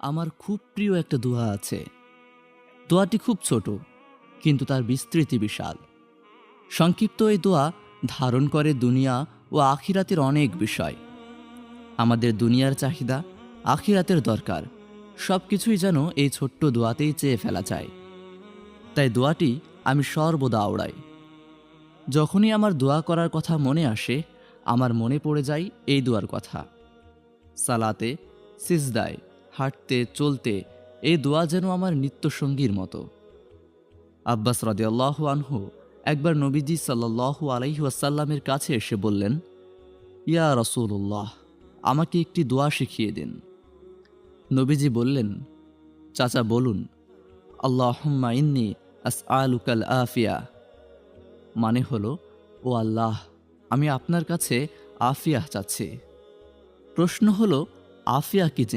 আমার খুব প্রিয় একটা দোয়া আছে। দোয়াটি খুব ছোট, কিন্তু তার বিস্তৃতি বিশাল। সংক্ষিপ্ত এই দোয়া ধারণ করে দুনিয়া ও আখিরাতের অনেক বিষয়। আমাদের দুনিয়ার চাহিদা, আখিরাতের দরকার, সব কিছুই যেন এই ছোট্ট দোয়াতেই চেয়ে ফেলা যায়। তাই দোয়াটি আমি সর্বদা আওড়াই। যখনই আমার দোয়া করার কথা মনে আসে, আমার মনে পড়ে যায় এই দোয়ার কথা। সালাতে, সিজদায়, হাঁটতে চলতে এই দোয়া যেন আমার নিত্যসঙ্গীর মতো। আব্বাস রাদিয়াল্লাহু আনহু একবার নবীজি সাল্লাল্লাহু আলাইহি ওয়াসাল্লামের কাছে এসে বললেন, ইয়া রাসূলুল্লাহ, আমাকে একটি দোয়া শিখিয়ে দিন। নবীজি বললেন, চাচা বলুন, আল্লাহুম্মা ইন্নী আসআলুকাল আফিয়া। মানে হলো, ও আল্লাহ, আমি আপনার কাছে আফিয়াহ চাচ্ছি। প্রশ্ন হলো, আফিয়া কি